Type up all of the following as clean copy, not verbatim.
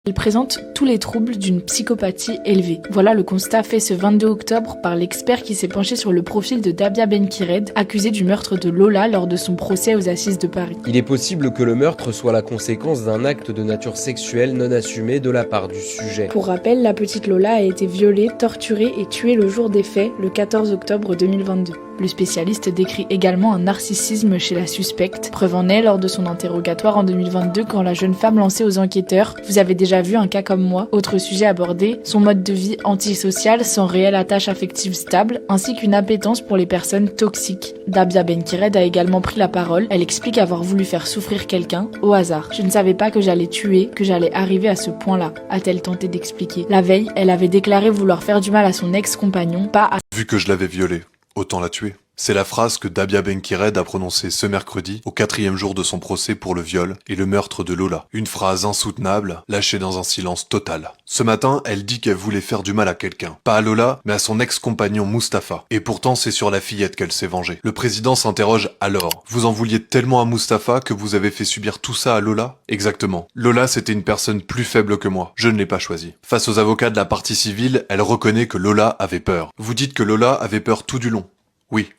Elle présente tous les troubles d'une psychopathie élevée. Voilà le constat fait ce 22 octobre par l'expert qui s'est penché sur le profil de Dabia Benkired, accusée du meurtre de Lola lors de son procès aux assises de Paris. Il est possible que le meurtre soit la conséquence d'un acte de nature sexuelle non assumé de la part du sujet. Pour rappel, la petite Lola a été violée, torturée et tuée le jour des faits, le 14 octobre 2022. Le spécialiste décrit également un narcissisme chez la suspecte. Preuve en est lors de son interrogatoire en 2022 quand la jeune femme lançait aux enquêteurs « Vous avez déjà vu un cas comme moi ?» Autre sujet abordé, son mode de vie antisocial sans réelle attache affective stable, ainsi qu'une appétence pour les personnes toxiques. Dabia Benkired a également pris la parole. Elle explique avoir voulu faire souffrir quelqu'un au hasard. « Je ne savais pas que j'allais tuer, que j'allais arriver à ce point-là », a-t-elle tenté d'expliquer. La veille, elle avait déclaré vouloir faire du mal à son ex-compagnon, pas à... Vu que je l'avais violée, autant la tuer. C'est la phrase que Dabia Benkired a prononcée ce mercredi, au 4e jour de son procès pour le viol et le meurtre de Lola. Une phrase insoutenable, lâchée dans un silence total. Ce matin, elle dit qu'elle voulait faire du mal à quelqu'un. Pas à Lola, mais à son ex-compagnon Mustapha. Et pourtant, c'est sur la fillette qu'elle s'est vengée. Le président s'interroge alors. Vous en vouliez tellement à Mustapha que vous avez fait subir tout ça à Lola? Exactement. Lola, c'était une personne plus faible que moi. Je ne l'ai pas choisie. Face aux avocats de la partie civile, elle reconnaît que Lola avait peur. Vous dites que Lola avait peur tout du long? Oui.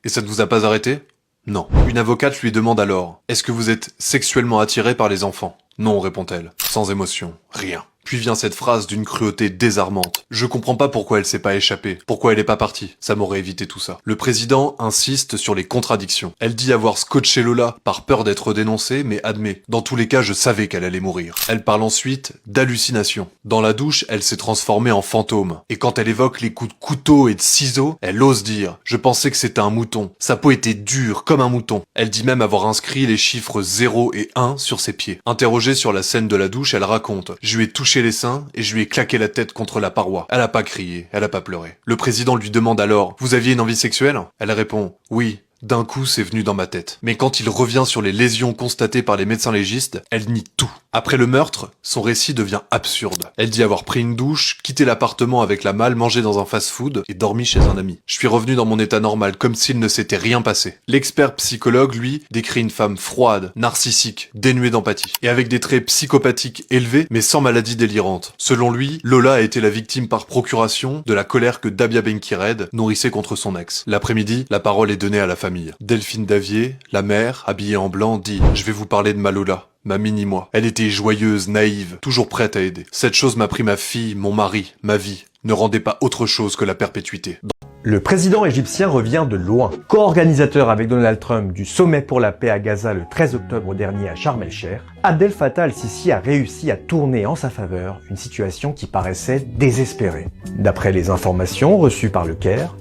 Et ça ne vous a pas arrêté? Non. Une avocate lui demande alors « Est-ce que vous êtes sexuellement attiré par les enfants ?» Non, répond-elle, sans émotion, rien. Puis vient cette phrase d'une cruauté désarmante. Je comprends pas pourquoi elle s'est pas échappée, pourquoi elle est pas partie. Ça m'aurait évité tout ça. Le président insiste sur les contradictions. Elle dit avoir scotché Lola par peur d'être dénoncée, mais admet. Dans tous les cas, je savais qu'elle allait mourir. Elle parle ensuite d'hallucination. Dans la douche, elle s'est transformée en fantôme. Et quand elle évoque les coups de couteau et de ciseaux, elle ose dire « Je pensais que c'était un mouton. Sa peau était dure comme un mouton. » Elle dit même avoir inscrit les chiffres 0 et 1 sur ses pieds. Interrogée sur la scène de la douche, elle raconte « Je lui ai touché les seins et je lui ai claqué la tête contre la paroi. Elle a pas crié, elle a pas pleuré. » Le président lui demande alors « Vous aviez une envie sexuelle ?» Elle répond « Oui. » D'un coup, c'est venu dans ma tête. Mais quand il revient sur les lésions constatées par les médecins légistes, elle nie tout. Après le meurtre, son récit devient absurde. Elle dit avoir pris une douche, quitté l'appartement avec la malle, mangé dans un fast-food et dormi chez un ami. Je suis revenu dans mon état normal, comme s'il ne s'était rien passé. L'expert psychologue, lui, décrit une femme froide, narcissique, dénuée d'empathie, et avec des traits psychopathiques élevés, mais sans maladie délirante. Selon lui, Lola a été la victime par procuration de la colère que Dabia Benkired nourrissait contre son ex. L'après-midi, la parole est donnée à la famille. Delphine Davier, la mère, habillée en blanc, dit « Je vais vous parler de ma Lola, ma mini-moi. Elle était joyeuse, naïve, toujours prête à aider. Cette chose m'a pris ma fille, mon mari, ma vie. Ne rendait pas autre chose que la perpétuité. » Le président égyptien revient de loin. Co-organisateur avec Donald Trump du sommet pour la paix à Gaza le 13 octobre dernier à Sharm el-Sheikh, Abdel Fattah al-Sisi a réussi à tourner en sa faveur une situation qui paraissait désespérée. D'après les informations reçues par le Caire,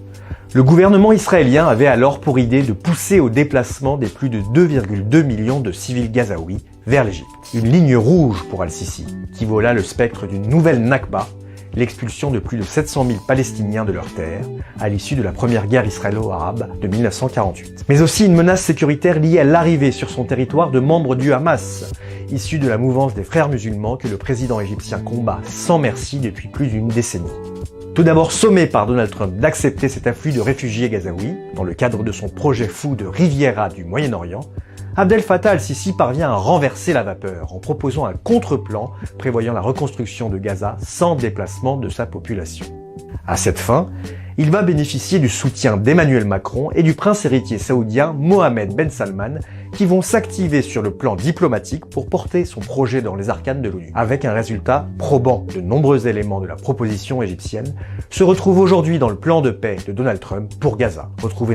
le gouvernement israélien avait alors pour idée de pousser au déplacement des plus de 2,2 millions de civils gazaouis vers l'Égypte. Une ligne rouge pour al-Sisi, qui vaut là le spectre d'une nouvelle Nakba, l'expulsion de plus de 700 000 Palestiniens de leurs terres à l'issue de la première guerre israélo-arabe de 1948. Mais aussi une menace sécuritaire liée à l'arrivée sur son territoire de membres du Hamas, issus de la mouvance des frères musulmans que le président égyptien combat sans merci depuis plus d'une décennie. Tout d'abord sommé par Donald Trump d'accepter cet afflux de réfugiés gazaouis, dans le cadre de son projet fou de Riviera du Moyen-Orient, Abdel Fattah al-Sisi parvient à renverser la vapeur en proposant un contre-plan prévoyant la reconstruction de Gaza sans déplacement de sa population. À cette fin, il va bénéficier du soutien d'Emmanuel Macron et du prince héritier saoudien Mohammed Ben Salman qui vont s'activer sur le plan diplomatique pour porter son projet dans les arcanes de l'ONU. Avec un résultat probant, de nombreux éléments de la proposition égyptienne se retrouvent aujourd'hui dans le plan de paix de Donald Trump pour Gaza. Retrouvez notre